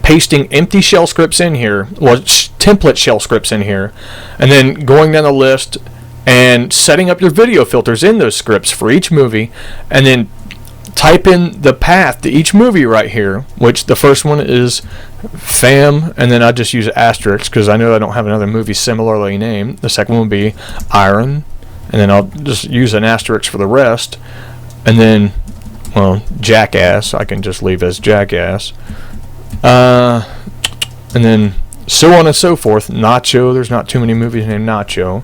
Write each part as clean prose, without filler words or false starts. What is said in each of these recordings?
pasting empty shell scripts in here, well, template shell scripts in here, and then going down the list and setting up your video filters in those scripts for each movie, and then type in the path to each movie right here, which the first one is FAM, and then I just use asterisk because I know I don't have another movie similarly named. The second one will be Iron, and then I'll just use an asterisk for the rest, and then, well, Jackass, I can just leave as Jackass, and then so on and so forth. Nacho, there's not too many movies named Nacho.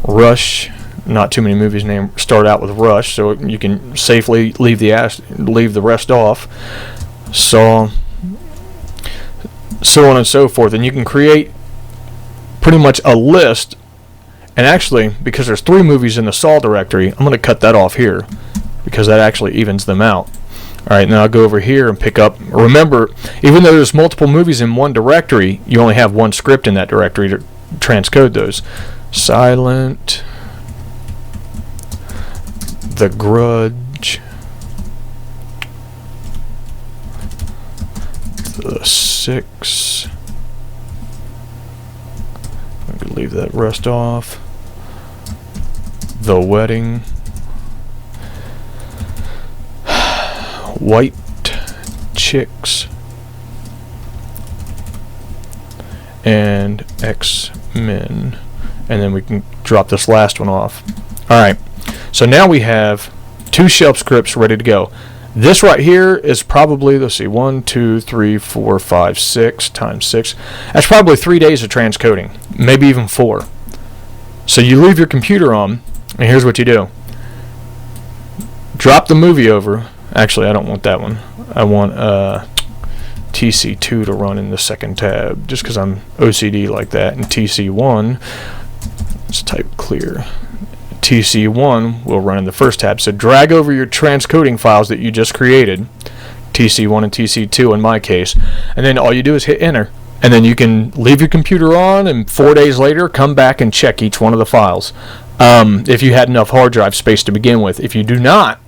Rush, not too many movies named start out with Rush, so you can safely leave the rest off. So on and so forth, and you can create pretty much a list. And actually, because there's 3 movies in the Saw directory, I'm going to cut that off here because that actually evens them out. Alright, now I'll go over here and pick up. Remember, even though there's multiple movies in one directory, you only have one script in that directory to transcode those. Silent, The Grudge, The Six. I could leave that rest off. The Wedding, White Chicks, and X-Men. And then we can drop this last one off. Alright, so now we have 2 shell scripts ready to go. This right here is probably, let's see, 1, 2, 3, 4, 5, 6 times 6. That's probably 3 days of transcoding, maybe even 4. So you leave your computer on, and here's what you do. Drop the movie over. Actually, I don't want that one. I want TC2 to run in the second tab, just because I'm OCD like that. And TC1, let's type clear. TC1 will run in the first tab. So drag over your transcoding files that you just created, TC1 and TC2 in my case, and then all you do is hit enter. And then you can leave your computer on, and 4 days later, come back and check each one of the files. If you had enough hard drive space to begin with. If you do not,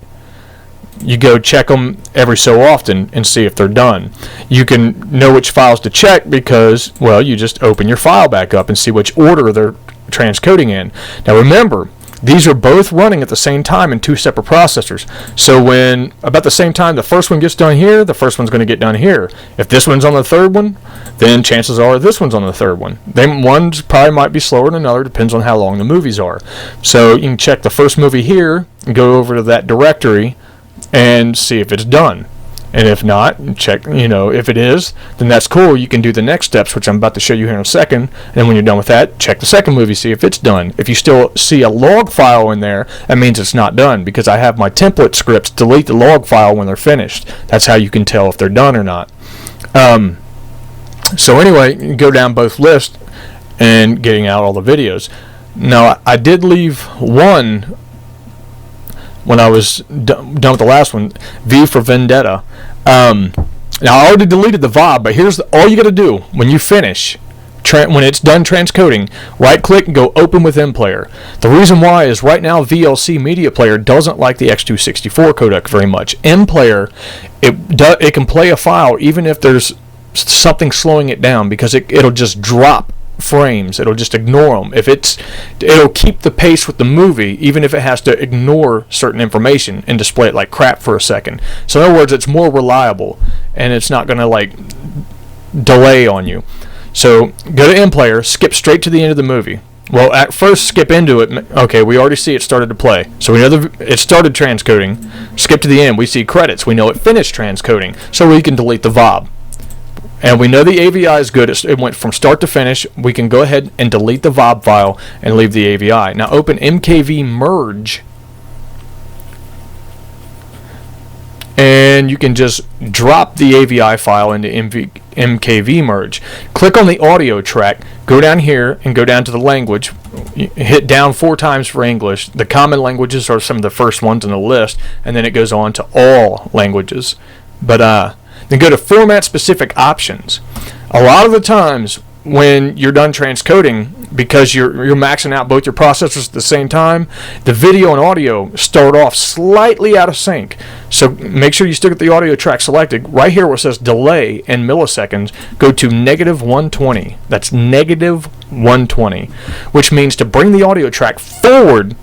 you go check them every so often and see if they're done. You can know which files to check because, well, you just open your file back up and see which order they're transcoding in. Now remember, these are both running at the same time in 2 separate processors. So when about the same time the first one gets done here, the first one's going to get done here. If this one's on the third one, then chances are this one's on the third one. Then one's probably might be slower than another, depends on how long the movies are. So you can check the first movie here and go over to that directory and see if it's done. And if not, check, if it is, then that's cool. You can do the next steps, which I'm about to show you here in a second. And then when you're done with that, check the second movie, see if it's done. If you still see a log file in there, that means it's not done because I have my template scripts delete the log file when they're finished. That's how you can tell if they're done or not. So anyway, you go down both lists and getting out all the videos. Now, I did leave one when I was done with the last one, V for Vendetta. Now I already deleted the VOD, but here's all you got to do when you finish. When it's done transcoding, right click and go open with MPlayer. The reason why is right now VLC Media Player doesn't like the X264 codec very much. MPlayer, it can play a file even if there's something slowing it down because it'll just drop frames. It'll just ignore them. It'll keep the pace with the movie even if it has to ignore certain information and display it like crap for a second. So in other words, it's more reliable and it's not going to delay on you. So go to MPlayer, skip straight to the end of the movie. Well, at first skip into it. Okay, we already see it started to play. So we know it started transcoding. Skip to the end. We see credits. We know it finished transcoding. So we can delete the VOB. And we know the AVI is good. It went from start to finish. We can go ahead and delete the VOB file and leave the AVI. Now open MKV merge. And you can just drop the AVI file into MKV merge. Click on the audio track. Go down here and go down to the language. Hit down 4 times for English. The common languages are some of the first ones in the list. And then it goes on to all languages. But then go to format specific options. A lot of the times when you're done transcoding, because you're maxing out both your processors at the same time, the video and audio start off slightly out of sync. So make sure you stick with the audio track selected. Right here where it says delay in milliseconds, go to -120. That's -120, which means to bring the audio track forward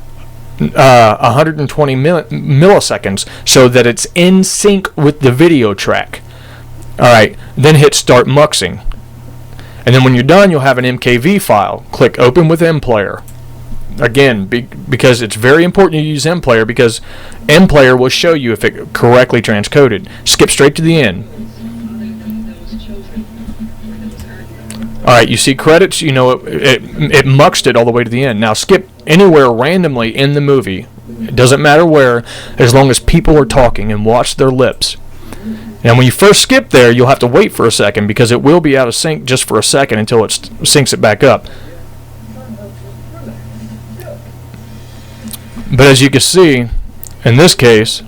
120 milliseconds so that it's in sync with the video track. Alright, then hit start muxing. And then when you're done, you'll have an MKV file. Click open with MPlayer. Again, because it's very important you use MPlayer, because MPlayer will show you if it correctly transcoded. Skip straight to the end. Alright, you see credits, you know it muxed it all the way to the end. Now skip anywhere randomly in the movie. It doesn't matter where, as long as people are talking, and watch their lips. And when you first skip there, you'll have to wait for a second, because it will be out of sync just for a second until it syncs it back up. But as you can see, in this case,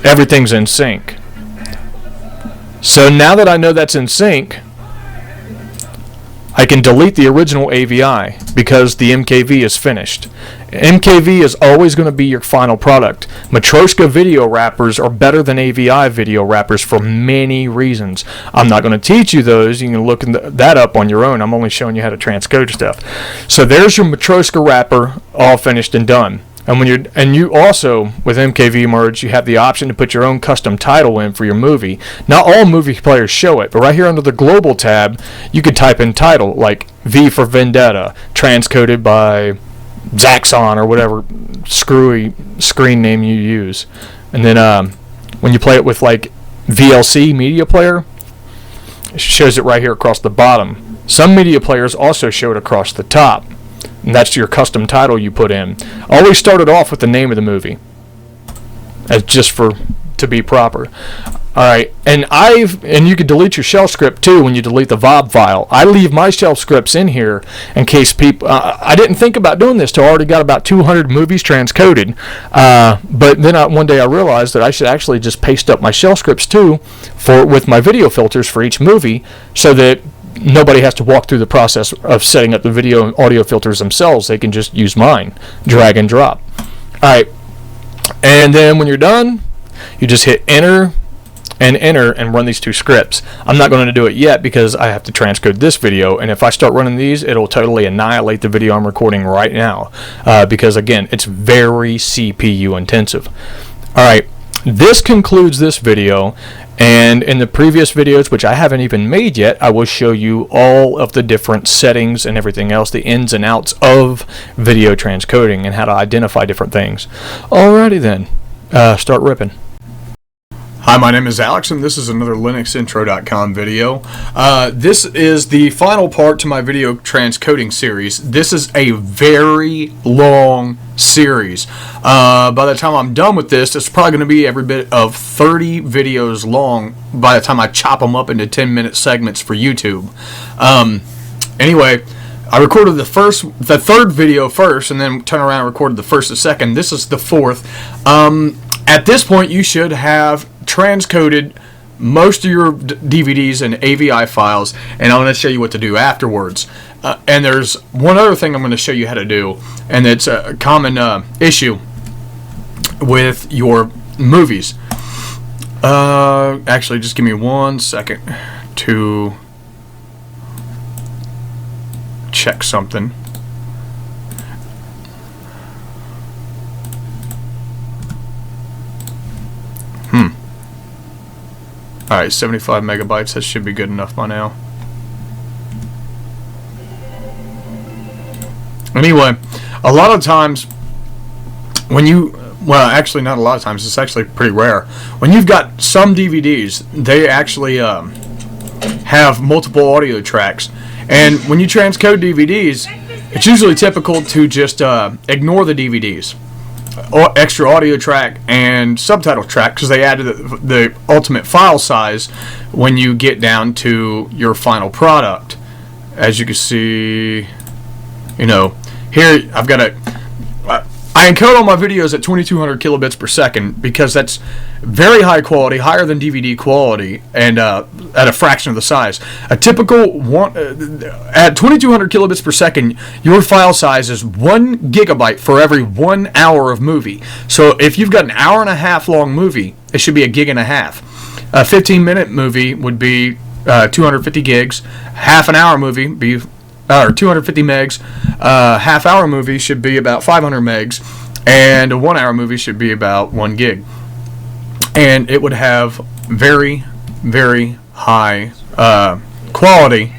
everything's in sync. So now that I know that's in sync, I can delete the original AVI because the MKV is finished. MKV is always going to be your final product. Matryoshka video wrappers are better than AVI video wrappers for many reasons. I'm not going to teach you those. You can look that up on your own. I'm only showing you how to transcode stuff. So there's your Matryoshka wrapper all finished and done. And you also, with MKV merge, you have the option to put your own custom title in for your movie. Not all movie players show it, but right here under the global tab, you could type in title, like V for Vendetta, transcoded by Zaxxon, or whatever screwy screen name you use. And then when you play it with like VLC media player, it shows it right here across the bottom. Some media players also show it across the top. And that's your custom title you put in. Always start it off with the name of the movie, as just to be proper. Alright, and you can delete your shell script too when you delete the VOB file. I leave my shell scripts in here in case people... I didn't think about doing this till I already got about 200 movies transcoded. But then one day I realized that I should actually just paste up my shell scripts too with my video filters for each movie, so that nobody has to walk through the process of setting up the video and audio filters themselves. They can just use mine, drag and drop. Alright, and then when you're done, you just hit enter and run these two scripts. I'm not going to do it yet because I have to transcode this video, and if I start running these, it'll totally annihilate the video I'm recording right now, because again, it's very CPU intensive. Alright, this concludes this video. And in the previous videos, which I haven't even made yet, I will show you all of the different settings and everything else, the ins and outs of video transcoding and how to identify different things. Alrighty then, start ripping. Hi, my name is Alex, and this is another LinuxIntro.com video. This is the final part to my video transcoding series. This is a very long series. By the time I'm done with this, it's probably going to be every bit of 30 videos long by the time I chop them up into 10-minute segments for YouTube. Anyway, I recorded the third video first, and then turned around and recorded the first and second. This is the fourth. At this point, you should have transcoded most of your DVDs and AVI files, and I'm going to show you what to do afterwards. And there's one other thing I'm going to show you how to do, and it's a common issue with your movies. Actually, just give me 1 second to check something. Alright, 75 megabytes, that should be good enough by now. Anyway, a lot of times when you... Well, actually not a lot of times, it's actually pretty rare. When you've got some DVDs, they actually have multiple audio tracks. And when you transcode DVDs, it's usually typical to just ignore the DVDs. Extra audio track and subtitle track, because they added the ultimate file size when you get down to your final product. As you can see, you know, here I've got I I encode all my videos at 2200 kilobits per second because that's very high quality, higher than DVD quality, and at a fraction of the size. A typical one at 2200 kilobits per second, your file size is 1 gigabyte for every 1 hour of movie. So if you've got an hour and a half long movie, it should be a gig and a half. A 15-minute movie would be 250 gigs. Half an hour movie be or 250 megs. Half hour movie should be about 500 megs, and a 1 hour movie should be about 1 gig. And it would have very, very high quality